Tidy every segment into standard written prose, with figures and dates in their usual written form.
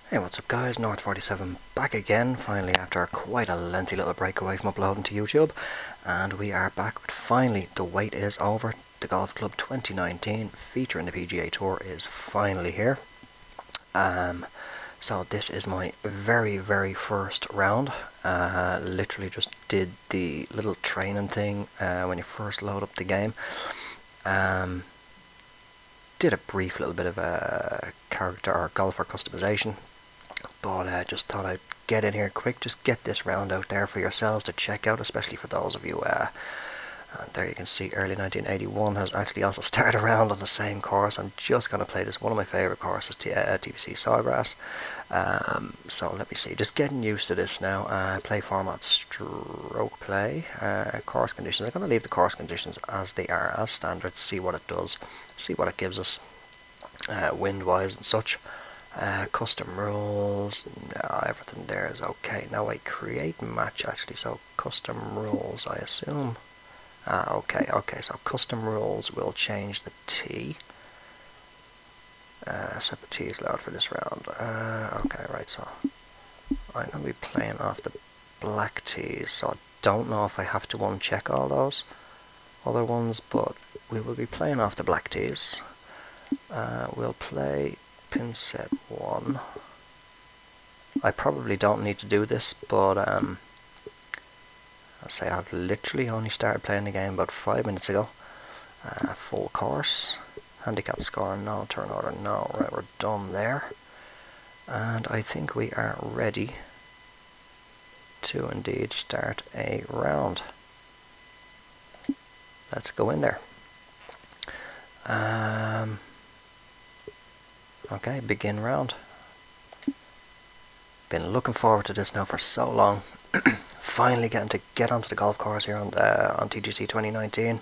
Hey, what's up guys, North47 back again, finally after quite a lengthy little break away from uploading to YouTube, and we are back with finally The Wait Is Over. The Golf Club 2019 featuring the PGA Tour is finally here. So this is my very first round. Literally just did the little training thing when you first load up the game. Did a brief little bit of a character or golfer customization, but I just thought I'd get in here quick, just get this round out there for yourselves to check out, especially for those of you, and there you can see early 1981 has actually also started around on the same course. I'm just going to play this, one of my favourite courses, TBC Sawgrass. So let me see, just getting used to this now. Play format, stroke play, course conditions. I'm going to leave the course conditions as they are, as standard, see what it does, see what it gives us, wind wise and such. Custom rules, everything there is okay. Now I create match actually, so custom rules I assume. Okay, so custom rules will change the tee. Set the tees loud for this round. Okay, right, so I'm going to be playing off the black tees, so I don't know if I have to uncheck all those other ones, but we will be playing off the black tees. We'll play pin set 1. I probably don't need to do this, but I'll say I've literally only started playing the game about 5 minutes ago. Full course, handicap score, no, turn order, no. Right, we're done there, and I think we are ready to indeed start a round. Let's go in there. Okay, begin round. Been looking forward to this now for so long. Finally getting to get onto the golf course here on TGC 2019.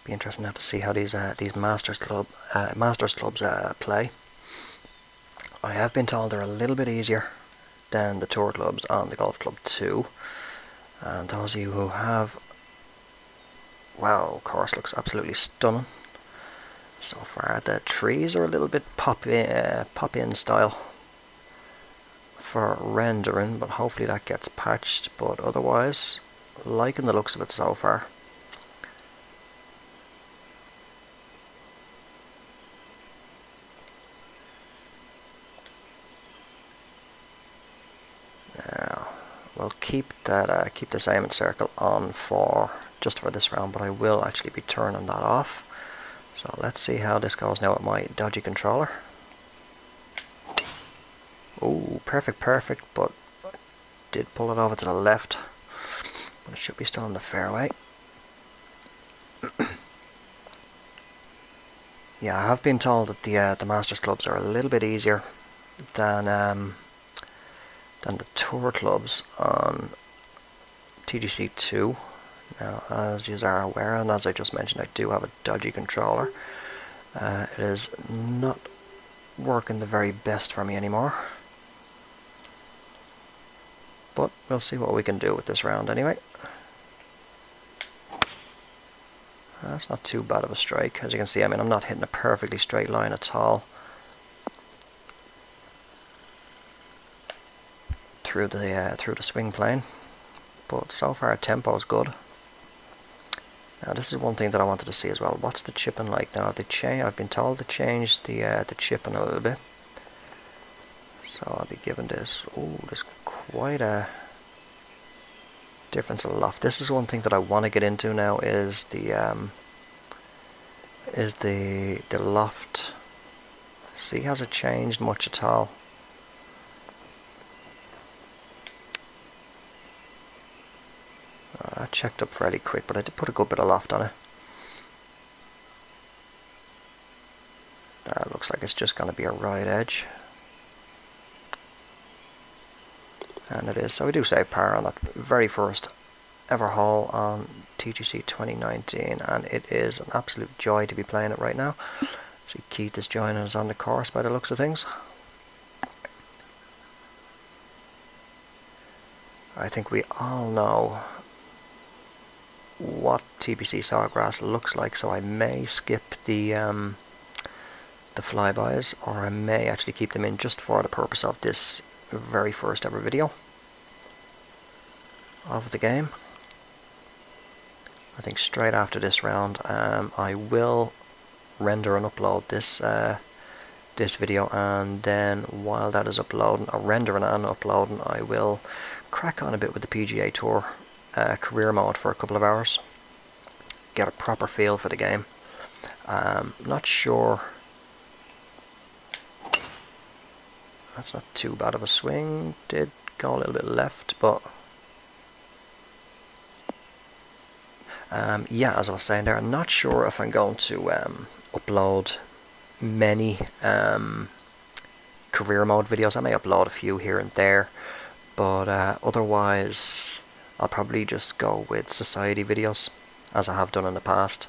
Be interesting now to see how these Masters clubs play. I have been told they're a little bit easier than the Tour clubs on the Golf Club 2. And those of you who have, wow, course looks absolutely stunning so far. The trees are a little bit pop-in style for rendering, but hopefully that gets patched. But otherwise, liking the looks of it so far. Now we'll keep this aiming circle on for just for this round, but I will actually be turning that off. So let's see how this goes now with my dodgy controller. Oh, perfect, but I did pull it over to the left, but it should be still in the fairway. Yeah, I have been told that the Masters clubs are a little bit easier than the Tour clubs on TGC 2. Now, as you are aware, and as I just mentioned, I do have a dodgy controller. It is not working the very best for me anymore, but we'll see what we can do with this round anyway. That's not too bad of a strike. As you can see, I mean, I'm not hitting a perfectly straight line at all through the swing plane, but so far tempo is good. Now this is one thing that I wanted to see as well. What's the chipping like now? I've been told to change the chipping a little bit, so I'll be giving this. Oh, there's quite a difference in loft. This is one thing that I want to get into now. Is the loft? See, has it changed much at all? I checked up fairly quick, but I did put a good bit of loft on it. That looks like it's just going to be a right edge. And it is. So we do save par on that very first ever hole on TGC 2019, and it is an absolute joy to be playing it right now. See, Keith is joining us on the course by the looks of things. I think we all know what TPC Sawgrass looks like, so I may skip the flybys, or I may actually keep them in just for the purpose of this very first ever video of the game. I think straight after this round I will render and upload this this video, and then while that is uploading, or rendering and uploading, I will crack on a bit with the PGA Tour career mode for a couple of hours, get a proper feel for the game. Not sure, that's not too bad of a swing, did go a little bit left, but yeah, as I was saying there, I'm not sure if I'm going to upload many career mode videos. I may upload a few here and there, but otherwise I'll probably just go with society videos, as I have done in the past.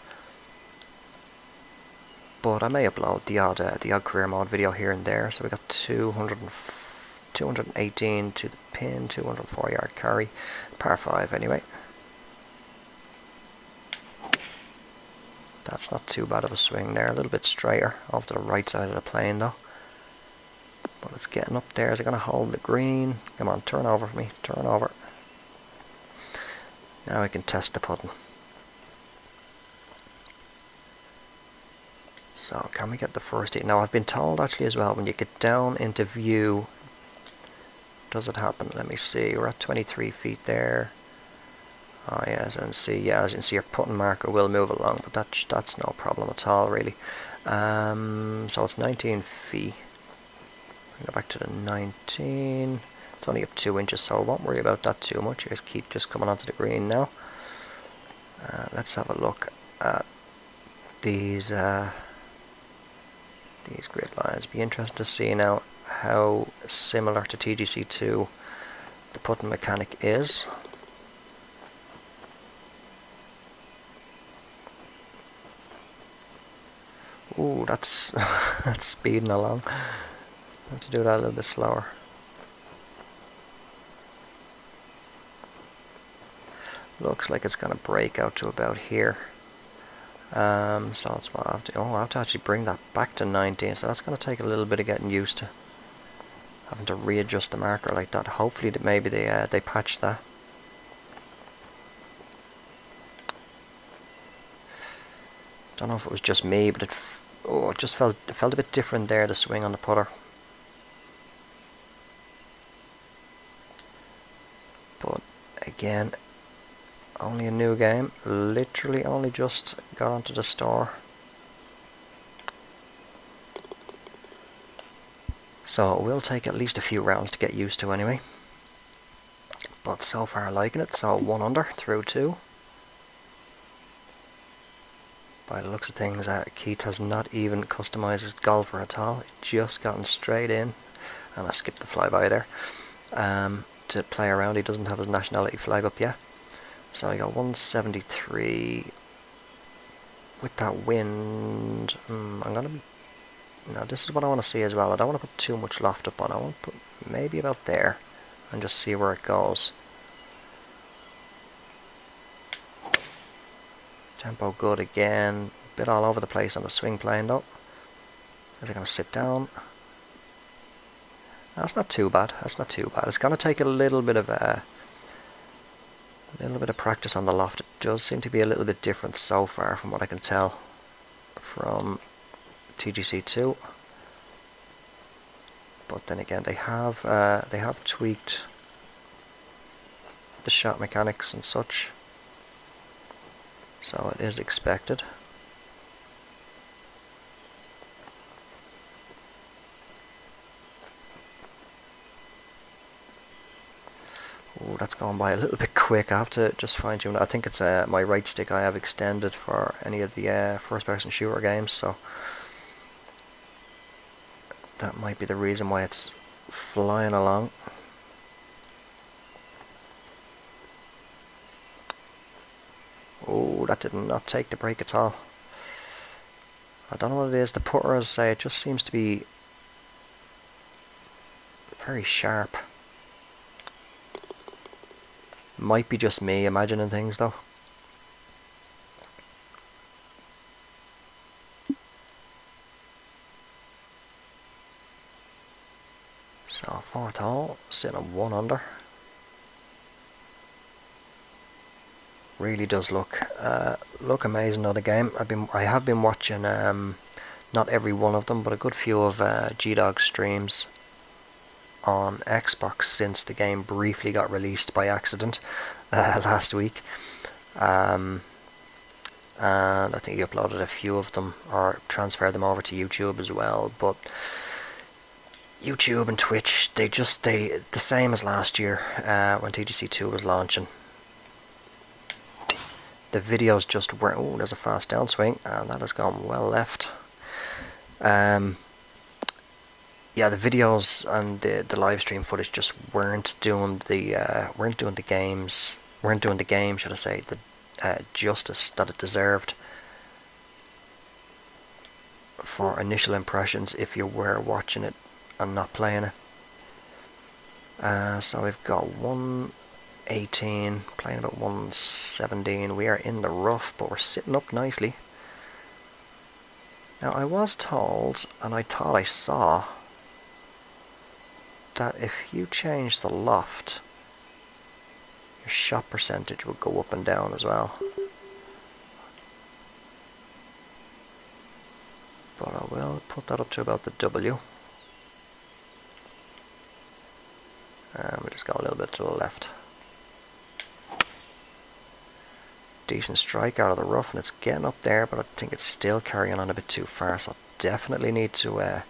But I may upload the odd career mode video here and there. So we got 218 to the pin, 204 yard carry, par 5 anyway. That's not too bad of a swing there, a little bit straighter off to the right side of the plane though. But it's getting up there. Is it going to hold the green? Come on, turn over for me, turn over. Now we can test the putting. So can we get the first tee? Now I've been told actually as well, when you get down into view, does it happen? Let me see, we're at 23 feet there. Oh yeah, as you can see, your putting marker will move along, but that's no problem at all really. So it's 19 feet. Go back to the 19. It's only up 2 inches, so I won't worry about that too much. You just keep coming onto the green now. Let's have a look at these grid lines. Be interested to see now how similar to TGC2 the putting mechanic is. Ooh, that's that's speeding along. I have to do that a little bit slower. Looks like it's going to break out to about here. So that's what I have to. Oh, I have to actually bring that back to 19. So that's going to take a little bit of getting used to. Having to readjust the marker like that. Hopefully that maybe they patch that. Don't know if it was just me, but it just felt a bit different there, the swing on the putter. But again, only a new game. Literally only just got onto the store. So it will take at least a few rounds to get used to anyway. But so far liking it. So 1 under through 2. By the looks of things, Keith has not even customised his golfer at all. He just gotten straight in, and I skipped the flyby there, to play around. He doesn't have his nationality flag up yet. So I got 173. With that wind, I'm going to be... Now this is what I want to see as well. I don't want to put too much loft up on. I want to put maybe about there, and just see where it goes. Tempo good again, bit all over the place on the swing plane though. Is it going to sit down? That's not too bad. That's not too bad. It's going to take a little bit of practice on the loft. It does seem to be a little bit different so far from what I can tell from TGC2. But then again, they have tweaked the shot mechanics and such. So it is expected. Oh, that's gone by a little bit quick. I have to just fine tune. I think it's my right stick I have extended for any of the first person shooter games, so that might be the reason why it's flying along. Oh, that did not take the break at all. I don't know what it is. The putter, as I say, it just seems to be very sharp. Might be just me imagining things though. So 4th hole, sitting on 1 under. Really does look amazing on the game. I have been watching not every one of them, but a good few of G-Dog's streams on Xbox since the game briefly got released by accident last week. And I think he uploaded a few of them or transferred them over to YouTube as well. But YouTube and Twitch, they the same as last year when TGC2 was launching. The videos just weren't. Oh, there's a fast downswing, and that has gone well left. Yeah, the videos and the live stream footage just weren't doing the game, should I say, the justice that it deserved for initial impressions if you were watching it and not playing it. So we've got 118, playing about 117. We are in the rough, but we're sitting up nicely. Now I was told, and I thought I saw, that if you change the loft, your shot percentage will go up and down as well. But I will put that up to about the W. And we just go a little bit to the left. Decent strike out of the rough, and it's getting up there, but I think it's still carrying on a bit too far, so I definitely need to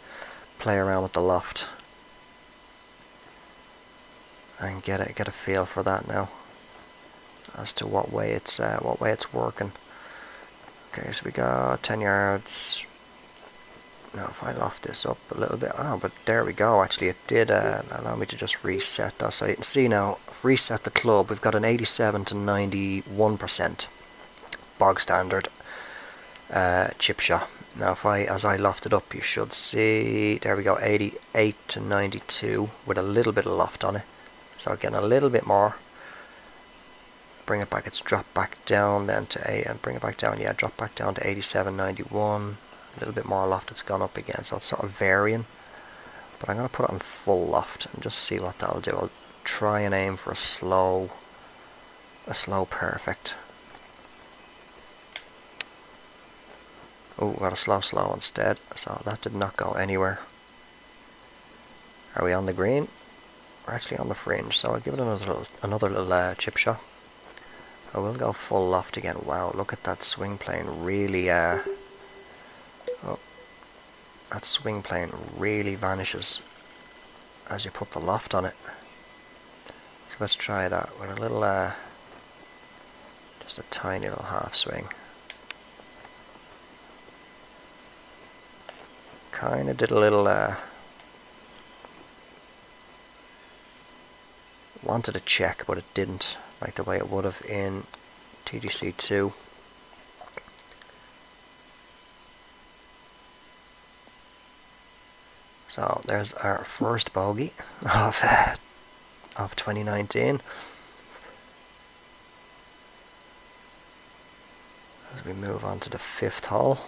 play around with the loft and get a feel for that now as to what way it's working. Okay, so we got 10 yards. Now if I loft this up a little bit, but there we go. Actually, it did allow me to just reset that. So you can see now, I've reset the club. We've got an 87 to 91% bog standard chip shot. Now as I loft it up, you should see, there we go, 88 to 92 with a little bit of loft on it. So getting a little bit more. Bring it back, it's dropped back down then to 8, and bring it back down, yeah, drop back down to 87, 91. A little bit more loft, it's gone up again, so it's sort of varying. But I'm going to put it on full loft and just see what that'll do. I'll try and aim for a slow perfect. Oh, got a slow instead, so that did not go anywhere. Are we on the green? We're actually on the fringe, so I'll give it another little chip shot. I will go full loft again. Wow, look at that swing plane, really that swing plane really vanishes as you put the loft on it. So let's try that with a little just a tiny little half swing. Kinda did a little wanted to check, but it didn't, like the way it would have in TGC2. So there's our first bogey of 2019. As we move on to the 5th hole.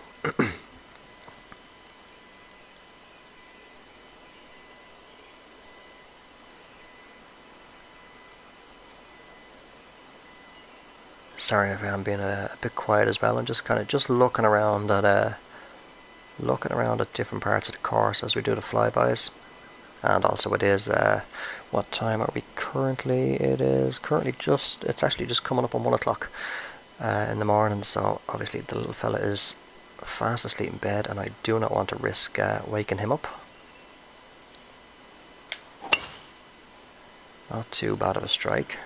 Sorry if I'm being a bit quiet as well. I'm just kind of looking around at different parts of the course as we do the flybys. And also it is what time are we currently? It is currently it's actually just coming up on 1 o'clock in the morning, so obviously the little fella is fast asleep in bed and I do not want to risk waking him up. Not too bad of a strike.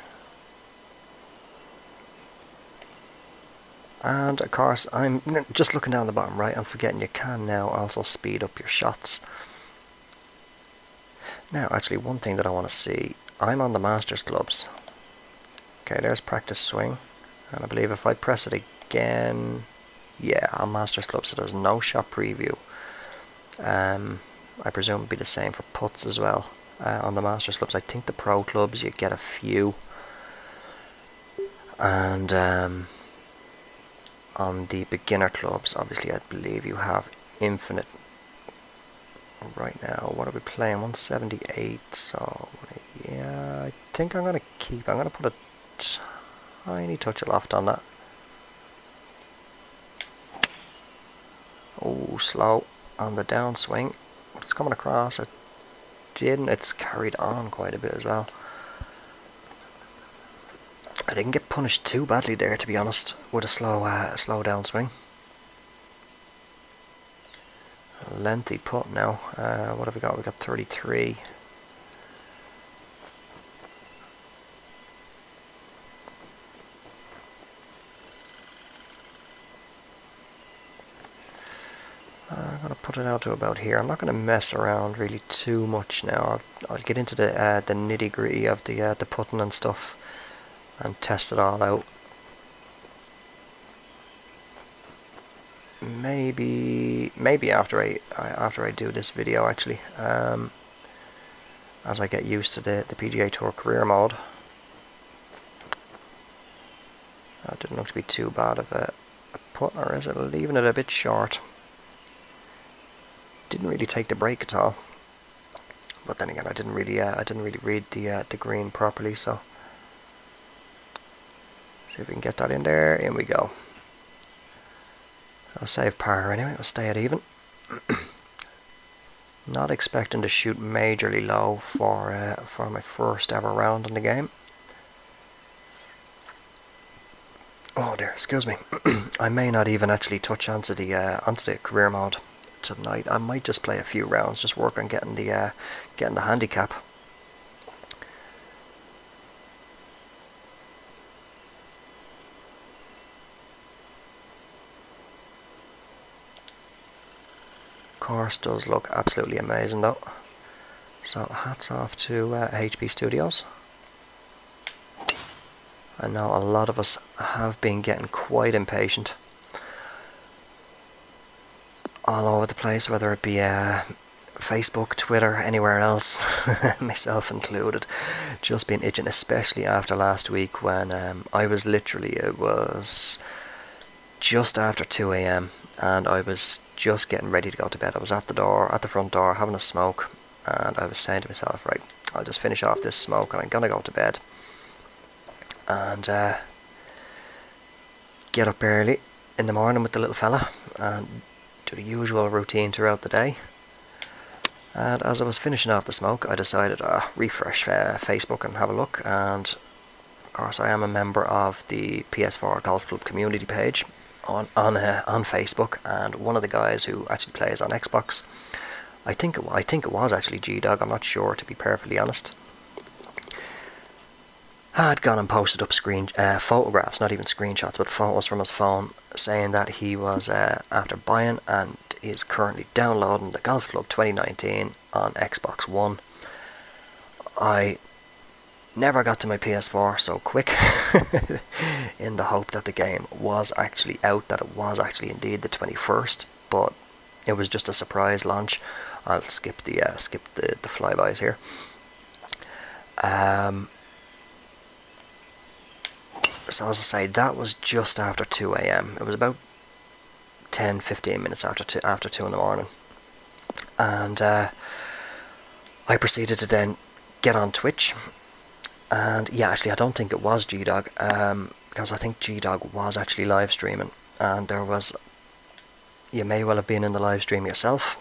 And of course, I'm just looking down the bottom right, I'm forgetting you can now also speed up your shots. Now, actually, one thing that I want to see, I'm on the Masters clubs. Okay, there's practice swing, and I believe if I press it again, yeah, on Masters clubs, so there's no shot preview. I presume it'll be the same for putts as well on the Masters clubs. I think the Pro clubs, you get a few, and on the beginner clubs, obviously, I believe you have infinite right now. What are we playing? 178. So yeah, I think I'm going to put a tiny touch of loft on that. Oh, slow on the downswing. It's coming across. It didn't. It's carried on quite a bit as well. I didn't get punished too badly there, to be honest, with a slow downswing. Lengthy putt now. What have we got? We got 33. I'm going to put it out to about here. I'm not going to mess around really too much now. I'll get into the nitty gritty of the putting and stuff and test it all out. Maybe after I do this video, actually, as I get used to the PGA Tour career mode. That didn't look to be too bad of a putt, or is it leaving it a bit short? Didn't really take the break at all. But then again, I didn't really read the green properly, so see if we can get that in there. In we go. I'll save par anyway. I'll stay at even. Not expecting to shoot majorly low for my first ever round in the game. Oh dear, excuse me. I may not even actually touch onto the career mode tonight. I might just play a few rounds, just work on getting the handicap. Course does look absolutely amazing though. So hats off to HP Studios. I know a lot of us have been getting quite impatient all over the place, whether it be Facebook, Twitter, anywhere else, myself included, just been itching, especially after last week when I was literally, it was just after 2 AM and I was just getting ready to go to bed. I was at the front door having a smoke, and I was saying to myself, right, I'll just finish off this smoke and I'm gonna go to bed and get up early in the morning with the little fella and do the usual routine throughout the day. And as I was finishing off the smoke, I decided refresh Facebook and have a look, and of course I am a member of the PS4 Golf Club community page on Facebook, and one of the guys who actually plays on Xbox, I think it was actually G-Dog, I'm not sure, to be perfectly honest, had gone and posted up photographs, not even screenshots, but photos from his phone, saying that he was after buying and is currently downloading the Golf Club 2019 on Xbox One. I never got to my PS4 so quick in the hope that the game was actually out, that it was actually indeed the 21st, but it was just a surprise launch. I'll skip the flybys here. So as I say, that was just after 2 AM. It was about 10-15 minutes after 2 in the morning, and I proceeded to then get on Twitch. And yeah, actually I don't think it was G-Dog, because I think G-Dog was actually live streaming, and you may well have been in the live stream yourself,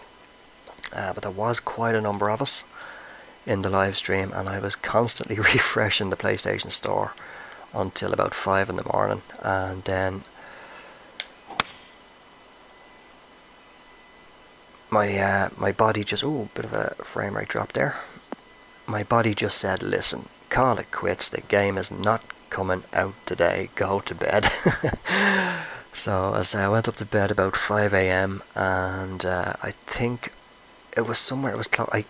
but there was quite a number of us in the live stream, and I was constantly refreshing the PlayStation Store until about 5 in the morning, and then my body just, bit of a frame rate drop there. My body just said, listen, call it quits, the game is not coming out today, go to bed. So as I went up to bed about 5 AM, and I think it was close.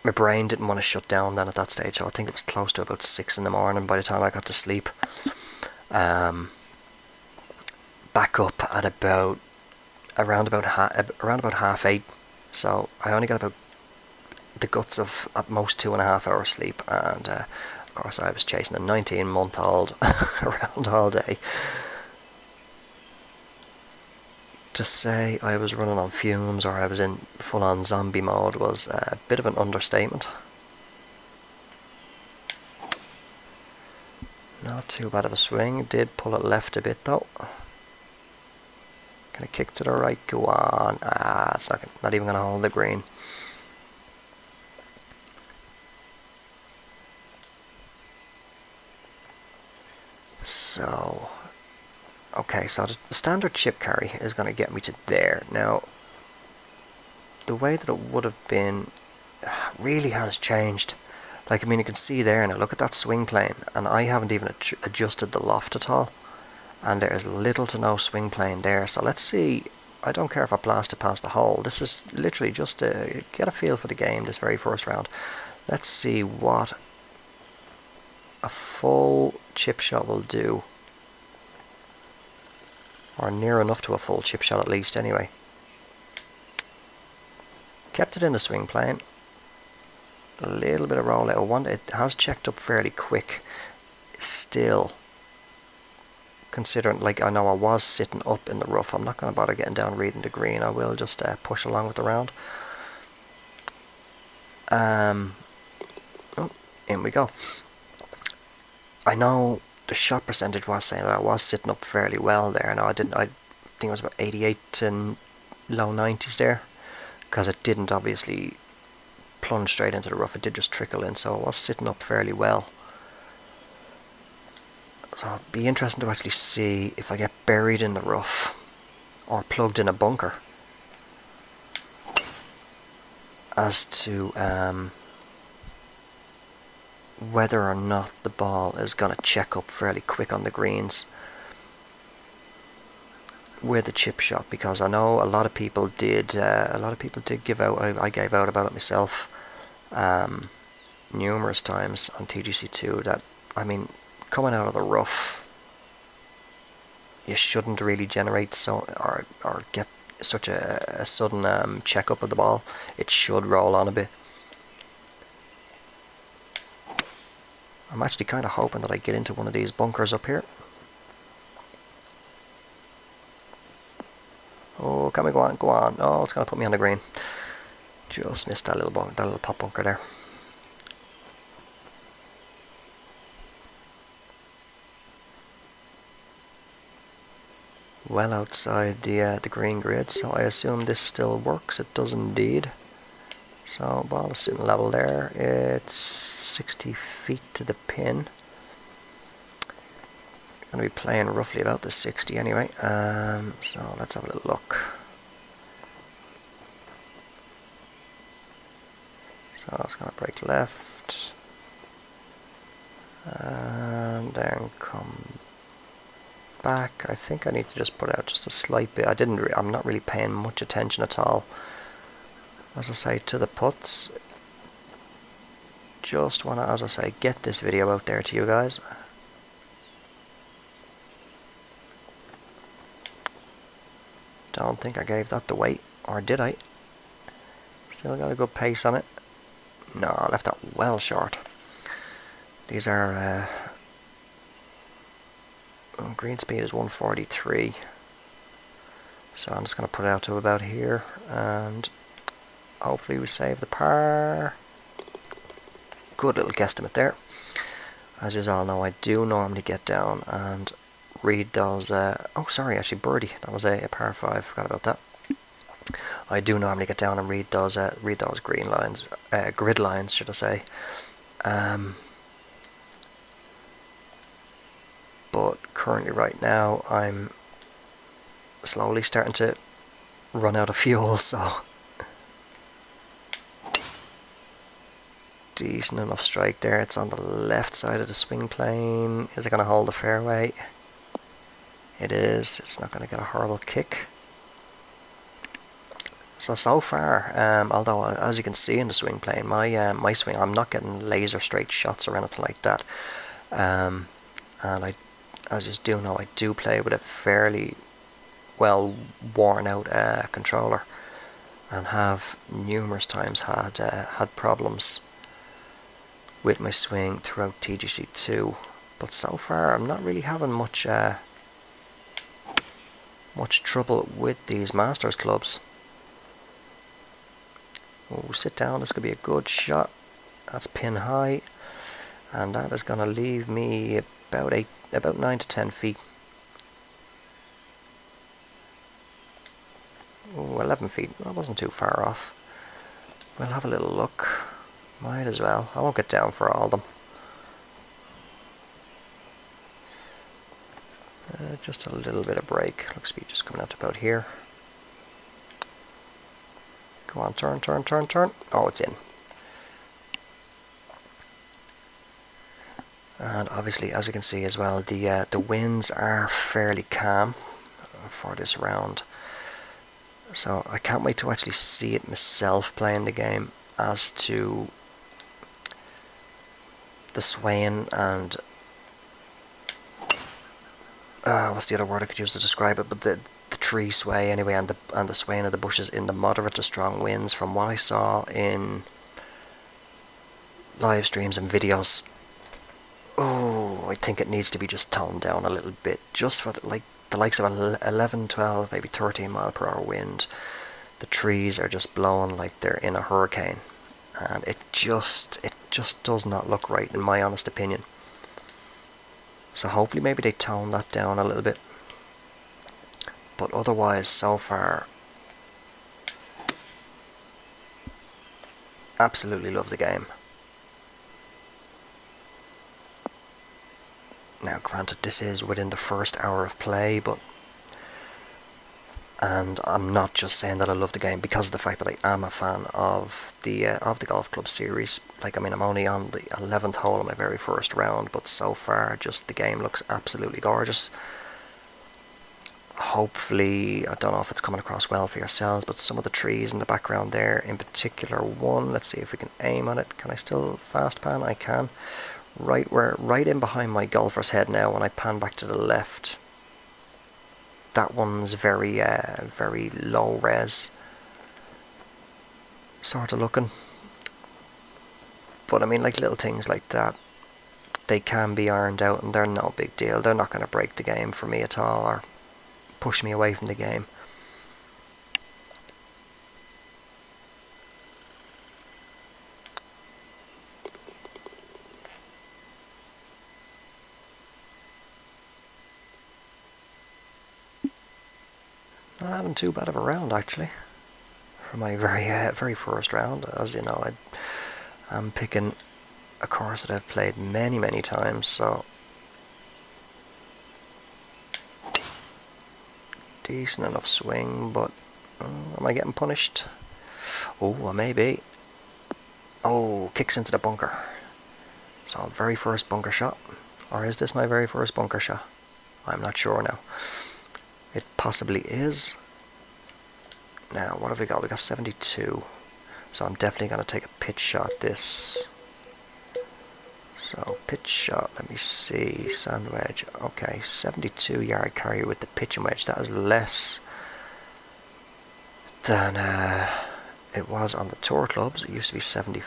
My brain didn't want to shut down then at that stage, so I think it was close to about 6 in the morning by the time I got to sleep. Back up at around about 8:30, so I only got about the guts of at most 2.5 hours sleep, and of course I was chasing a 19-month-old around all day To say I was running on fumes or I was in full-on zombie mode was a bit of an understatement. Not too bad of a swing. Did pull it left a bit though. Gonna kick to the right. Go on. It's not even gonna hold the green. So, okay, so the standard chip carry is going to get me to there. Now, the way that it would have been really has changed. Like, I mean, you can see there, now look at that swing plane, and I haven't even adjusted the loft at all. And there's little to no swing plane there. So let's see, I don't care if I blast it past the hole. This is literally just to get a feel for the game, this very first round. Let's see what a full chip shot will do, or near enough to a full chip shot at least anyway. Kept it in the swing plane, a little bit of roll out. It has checked up fairly quick still, considering, like, I know I was sitting up in the rough. I'm not going to bother getting down reading the green. I will just push along with the round. Oh, in we go. I know the shot percentage was saying that I was sitting up fairly well there. No, I didn't. I think it was about 88 and low 90s there, because it didn't obviously plunge straight into the rough. It did just trickle in, so I was sitting up fairly well. So it'd be interesting to actually see if I get buried in the rough or plugged in a bunker as to whether or not the ball is going to check up fairly quick on the greens with the chip shot, because I know a lot of people did give out. I gave out about it myself numerous times on TGC2 that, I mean, coming out of the rough, you shouldn't really generate or get such a sudden check up of the ball. It should roll on a bit. I'm actually kind of hoping that I get into one of these bunkers up here. Oh, can we go on? Go on. Oh, it's going to put me on the green. Just missed that little pop bunker there. Well outside the green grid, so I assume this still works. It does indeed. So ball is sitting level there. It's 60 feet to the pin. Going to be playing roughly about the 60 anyway. So let's have a little look. So it's going to break left, and then come back. I think I need to just put out just a slight bit. I'm not really paying much attention at all, as I say, to the putts. Just want to, as I say, get this video out there to you guys. Don't think I gave that the weight, or did I? Still got a good pace on it. No, I left that well short. These are green speed is 143, so I'm just going to put it out to about here, and hopefully we save the par. Good little guesstimate there. As you all know, I do normally get down and read those. Oh, sorry, actually birdie. That was a par 5. Forgot about that. I do normally get down and read those green lines, grid lines, should I say. But currently, right now, I'm slowly starting to run out of fuel, so decent enough strike there. It's on the left side of the swing plane. Is it going to hold the fairway? It is. It's not going to get a horrible kick. So far, although as you can see in the swing plane, my swing, I'm not getting laser straight shots or anything like that. And I, as you do know, I do play with a fairly well worn out controller, and have numerous times had problems with my swing throughout TGC2. But so far, I'm not really having much much trouble with these Masters clubs. Oh, sit down, this could be a good shot. That's pin high, and that is going to leave me about 9 to 10 feet. Oh, 11 feet, that wasn't too far off. We'll have a little look. Might as well. I won't get down for all of them. Just a little bit of break. Looks to be just coming out to about here. Go on, turn, turn, turn, turn. Oh, it's in. And obviously, as you can see as well, the winds are fairly calm for this round. So I can't wait to actually see it myself playing the game as to the swaying and what's the other word I could use to describe it? But the tree sway anyway, and the swaying of the bushes in the moderate to strong winds. From what I saw in live streams and videos, oh, I think it needs to be just toned down a little bit, just for the likes of 11, 12, maybe 13 mile per hour wind. The trees are just blowing like they're in a hurricane, and it just does not look right, in my honest opinion. So hopefully maybe they tone that down a little bit. But otherwise, so far, absolutely love the game. Now granted, this is within the first hour of play, and I'm not just saying that I love the game because of the fact that I am a fan of the golf club series. Like, I mean, I'm only on the 11th hole of my very first round, but so far, just the game looks absolutely gorgeous. Hopefully, I don't know if it's coming across well for yourselves, but some of the trees in the background there, in particular one, let's see if we can aim on it. Can I still fast pan? I can. Right in behind my golfer's head now, when I pan back to the left. That one's very low res sort of looking. But I mean, like, little things like that, they can be ironed out and they're no big deal. They're not going to break the game for me at all or push me away from the game. Not having too bad of a round, actually, for my very first round. As you know, I'm picking a course that I've played many times, so decent enough swing. But am I getting punished? Oh, I may be. Oh, kicks into the bunker. So very first bunker shot, or is this my very first bunker shot? I'm not sure now. It possibly is. Now, what have we got? We got 72. So I'm definitely going to take a pitch shot this. So, pitch shot, let me see. Sand wedge. Okay, 72 yard carry with the pitch and wedge. That is less than it was on the tour clubs. It used to be 70.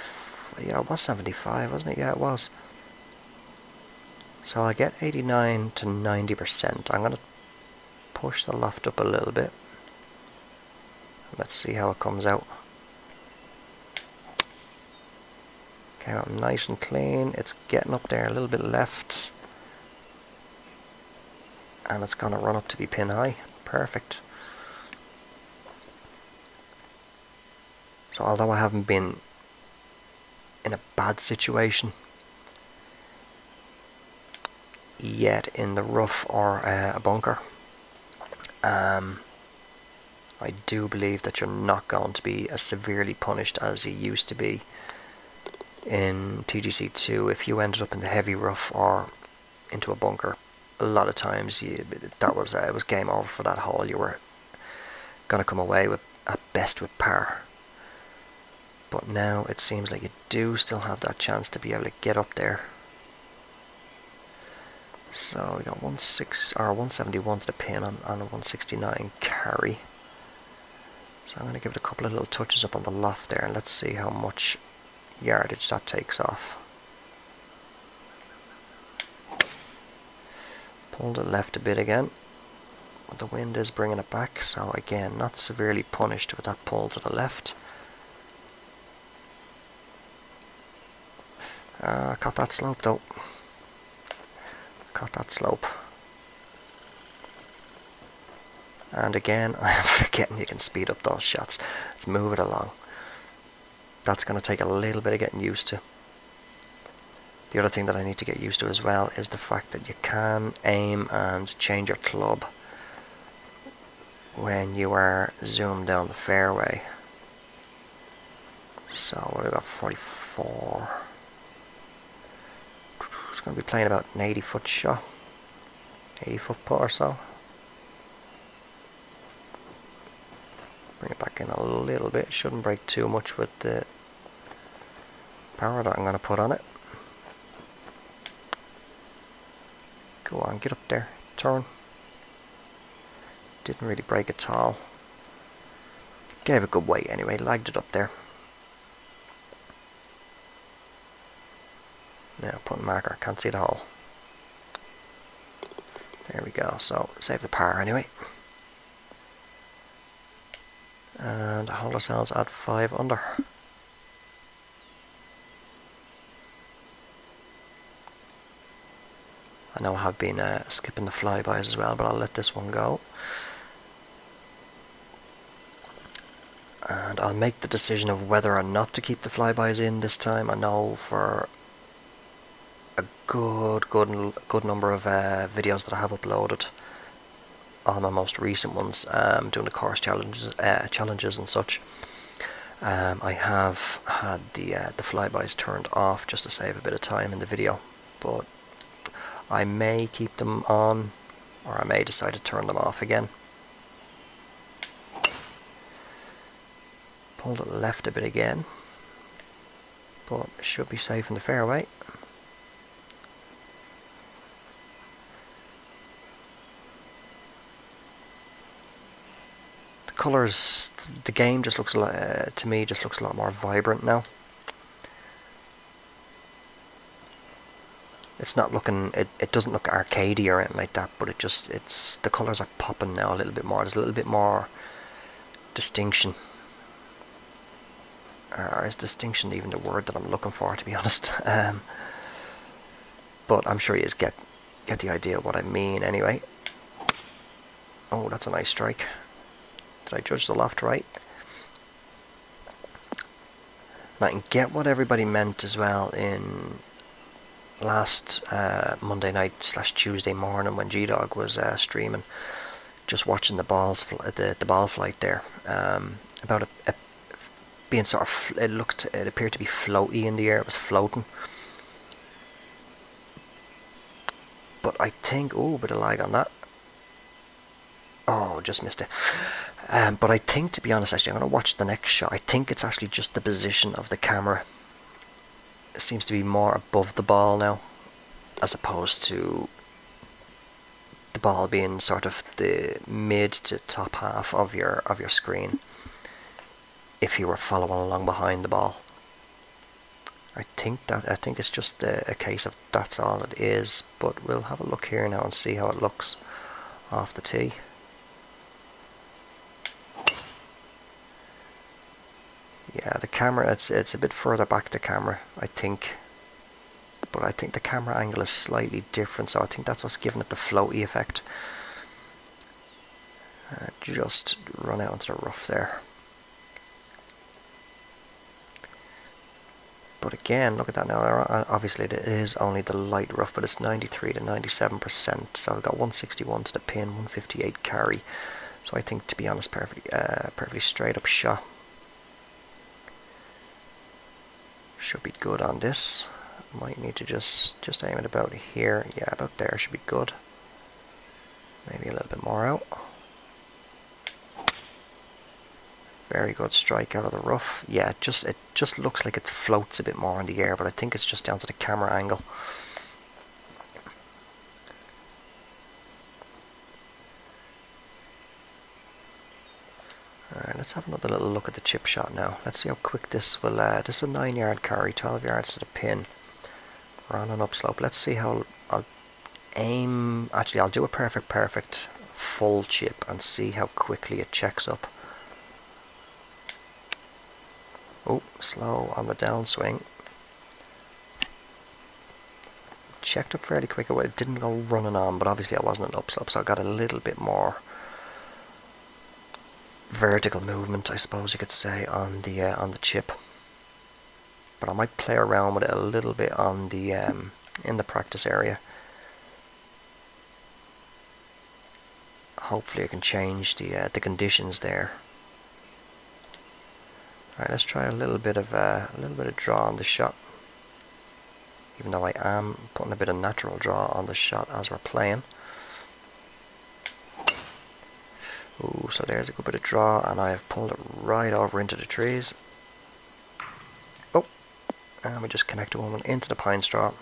Yeah, it was 75, wasn't it? Yeah, it was. So I get 89 to 90%. I'm going to push the loft up a little bit. Let's see how it comes out. Came out nice and clean. It's getting up there a little bit left. And it's going to run up to be pin high. Perfect. So although I haven't been in a bad situation yet in the rough or a bunker, I do believe that you're not going to be as severely punished as you used to be in TGC2 if you ended up in the heavy rough or into a bunker. A lot of times it was game over for that hole. You were going to come away with at best with par. But now it seems like you do still have that chance to be able to get up there. So we got 171 to the pin on a 169 carry. So I'm going to give it a couple of little touches up on the loft there, and let's see how much yardage that takes off. Pulled it left a bit again. The wind is bringing it back, so again, not severely punished with that pull to the left. Caught that slope though. Caught that slope. And again, I'm forgetting you can speed up those shots. Let's move it along. That's going to take a little bit of getting used to. The other thing that I need to get used to as well is the fact that you can aim and change your club when you are zoomed down the fairway. So what have I got? 44. It's going to be playing about an 80-foot shot. 80-foot putt or so. Bring it back in a little bit. Shouldn't break too much with the power that I'm going to put on it. Go on, get up there. Turn. Didn't really break at all. Gave a good weight anyway. Lagged it up there. Now putting marker. Can't see the hole. There we go. So save the par anyway. And hold ourselves at 5 under. I know I have been skipping the flybys as well, but I'll let this one go. And I'll make the decision of whether or not to keep the flybys in this time. I know for a good number of videos that I have uploaded, on my most recent ones, doing the course challenges and such, I have had the flybys turned off just to save a bit of time in the video, but I may keep them on, or I may decide to turn them off again. Pulled it left a bit again, but should be safe in the fairway. The colours, the game just looks a lot, to me, just looks a lot more vibrant now. It's not looking, it doesn't look arcadey or anything like that, but it's the colours are popping now a little bit more. There's a little bit more distinction. Or is distinction even the word that I'm looking for, to be honest? But I'm sure you just get the idea of what I mean anyway. Oh, that's a nice strike. Did I judge the loft right? And I can get what everybody meant as well in last Monday night / Tuesday morning when G-Dog was streaming, just watching the balls, the ball flight there, about being sort of, it appeared to be floaty in the air. It was floating, but I think, oh, bit of lag on that. Oh, just missed it. But I think, to be honest, actually, I'm going to watch the next shot. I think it's actually just the position of the camera. It seems to be more above the ball now, as opposed to the ball being sort of the mid to top half of your screen if you were following along behind the ball. I think it's just a case of that's all it is, but we'll have a look here now and see how it looks off the tee. Yeah, the camera, it's a bit further back, the camera, I think. But I think the camera angle is slightly different, so I think that's what's giving it the floaty effect. Just run out into the rough there. But again, look at that now. Obviously it is only the light rough, but it's 93 to 97%. So I've got 161 to the pin, 158 carry. So I think, to be honest, perfectly straight up shot. Should be good on this. Might need to just aim it about here. Yeah, about there should be good. Maybe a little bit more out. Very good strike out of the rough. Yeah, it just looks like it floats a bit more in the air, but I think it's just down to the camera angle. Alright, let's have another little look at the chip shot now. Let's see how quick this will, this is a 9-yard carry, 12 yards to the pin. We're on an upslope. Let's see how I'll aim. Actually, I'll do a perfect full chip and see how quickly it checks up. Oh, slow on the downswing. Checked up fairly quick. It didn't go running on, but obviously I wasn't an upslope, so I got a little bit more vertical movement, I suppose you could say, on the chip. But I might play around with it a little bit on the in the practice area. Hopefully I can change the conditions there. Alright, let's try a little bit of draw on the shot. Even though I am putting a bit of natural draw on the shot as we're playing. Ooh, so there's a good bit of draw, and I have pulled it right over into the trees. Oh, and we just connect one into the pine straw.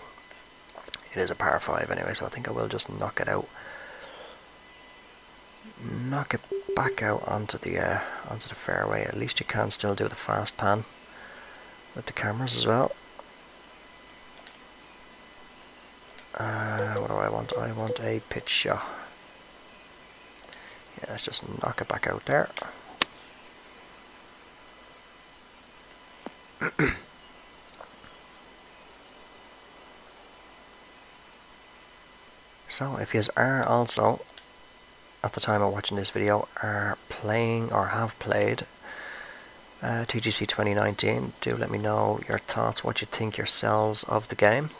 It is a par 5 anyway, so I think I will just knock it out. Knock it back out onto the fairway. At least you can still do the fast pan with the cameras as well. What do I want? I want a pitch shot. Yeah, let's just knock it back out there. So if you are also, at the time of watching this video, are playing or have played TGC 2019, do let me know your thoughts, what you think yourselves of the game.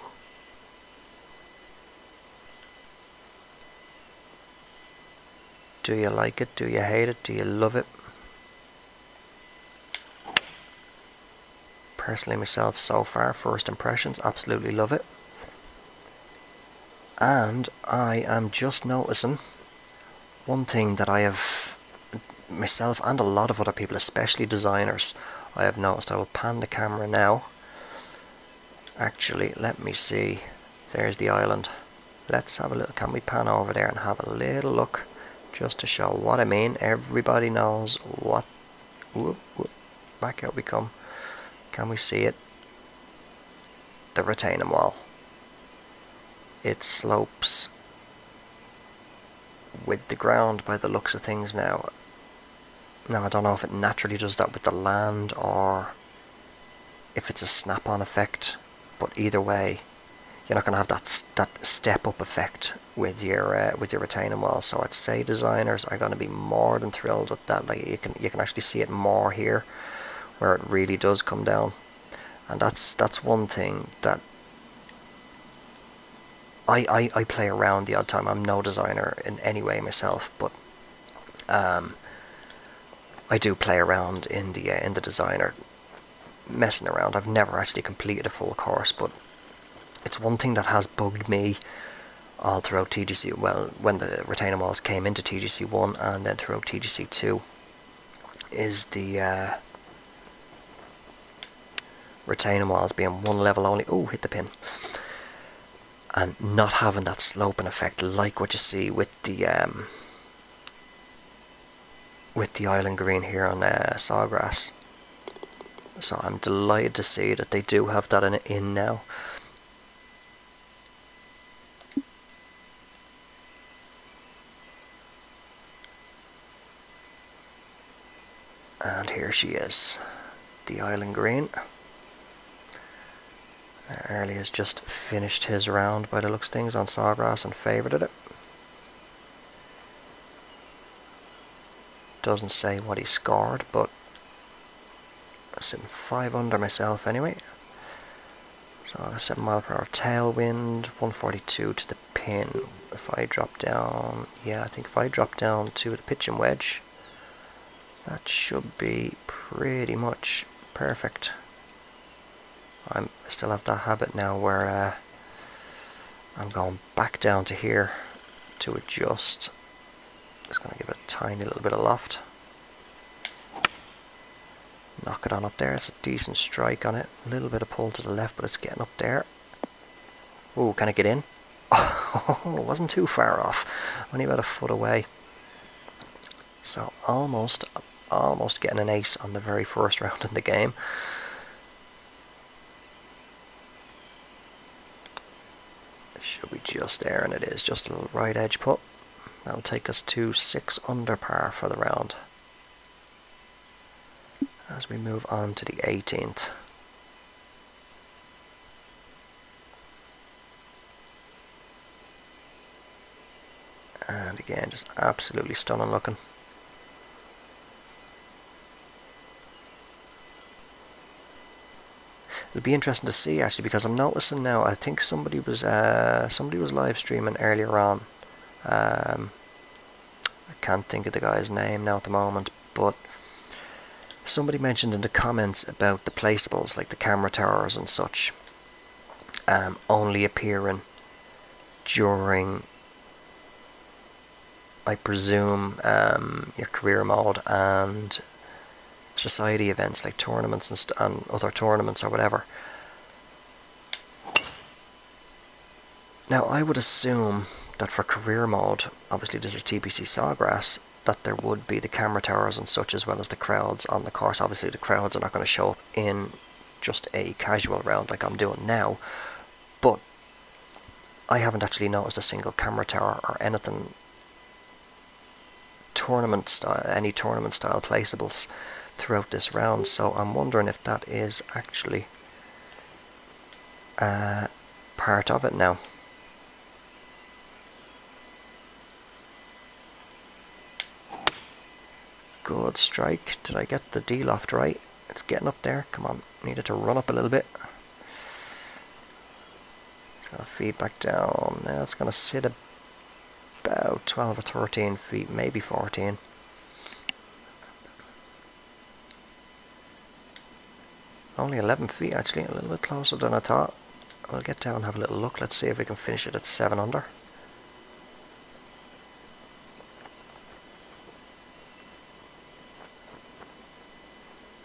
Do you like it? Do you hate it? Do you love it? Personally myself, so far, first impressions, absolutely love it. And I am just noticing one thing that I have, myself and a lot of other people, especially designers, I have noticed. I will pan the camera now. Actually, let me see. There's the island. Let's have a little, can we pan over there and have a little look, just to show what I mean. Everybody knows what, whoop, whoop, back out we come. Can we see it? The retaining wall. It slopes with the ground by the looks of things now. Now I don't know if it naturally does that with the land or if it's a snap-on effect, but either way you're not going to have that step-up effect with your retaining wall. So I'd say designers are going to be more than thrilled with that. Like you can actually see it more here, where it really does come down, and that's one thing that I play around the odd time. I'm no designer in any way myself, but I do play around in the designer, messing around. I've never actually completed a full course, but it's one thing that has bugged me all throughout TGC. Well, when the retaining walls came into TGC 1 and then throughout TGC 2, is the retaining walls being one level only. Oh, hit the pin. And not having that sloping effect like what you see with the island green here on Sawgrass. So I'm delighted to see that they do have that in now. And here she is, the island green. Early has just finished his round by the looks of things on Sawgrass and favoured it. Doesn't say what he scored, but I'm sitting 5 under myself anyway. So a 7 mile per hour tailwind, 142 to the pin. If I drop down, yeah, I think if I drop down to the pitching wedge, that should be pretty much perfect. I still have that habit now where I'm going back down to here to adjust. Just going to give it a tiny little bit of loft. Knock it on up there. It's a decent strike on it. A little bit of pull to the left, but it's getting up there. Oh, can it get in? Oh, it wasn't too far off. Only about a foot away. So almost getting an ace on the very first round in the game. Should be just there, and it is just a little right edge putt. That'll take us to 6 under par for the round as we move on to the 18th. And again, just absolutely stunning looking. It'll be interesting to see actually, because I'm noticing now, I think somebody was live streaming earlier on. I can't think of the guy's name now at the moment, but somebody mentioned in the comments about the placeables, like the camera towers and such, only appearing during, I presume, your career mode and society events like tournaments and other tournaments or whatever. Now I would assume that for career mode, obviously this is TPC Sawgrass, that there would be the camera towers and such, as well as the crowds on the course. Obviously the crowds are not going to show up in just a casual round like I'm doing now, but I haven't actually noticed a single camera tower or anything tournament style, any tournament style placeables throughout this round, so I'm wondering if that is actually part of it now. Good strike. Did I get the D-loft right? It's getting up there. Come on, needed to run up a little bit. It's going to feed back down. Now it's going to sit about 12 or 13 feet, maybe 14. Only 11 feet actually, a little bit closer than I thought. I'll get down and have a little look. Let's see if we can finish it at 7 under.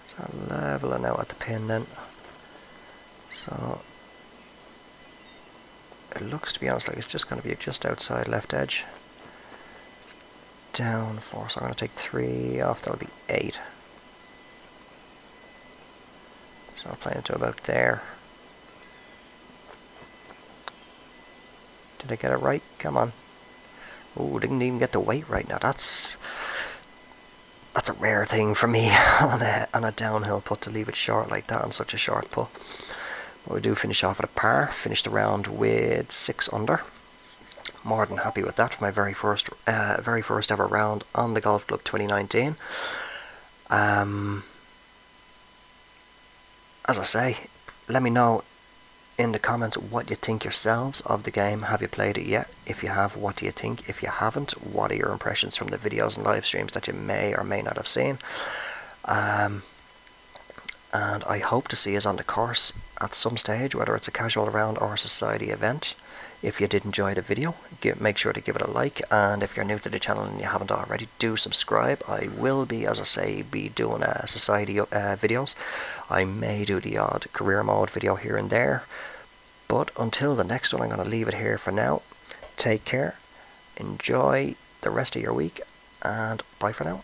So leveling out at the pin then. So it looks, to be honest, like it's just going to be just outside left edge. It's down 4, so I'm going to take 3 off. That'll be 8. So I'm playing to about there. Did I get it right? Come on. Oh, didn't even get the weight right. Now that's a rare thing for me on a downhill putt, to leave it short like that on such a short putt. But we do finish off at a par. Finished the round with 6 under. More than happy with that for my very first ever round on the Golf Club 2019. As I say, let me know in the comments what you think yourselves of the game. Have you played it yet? If you have, what do you think? If you haven't, what are your impressions from the videos and live streams that you may or may not have seen? And I hope to see us on the course at some stage, whether it's a casual round or a society event. If you did enjoy the video, make sure to give it a like, and if you're new to the channel and you haven't already, do subscribe. I will be, as I say, doing society videos. I may do the odd career mode video here and there, but until the next one, I'm going to leave it here for now. Take care, enjoy the rest of your week, and bye for now.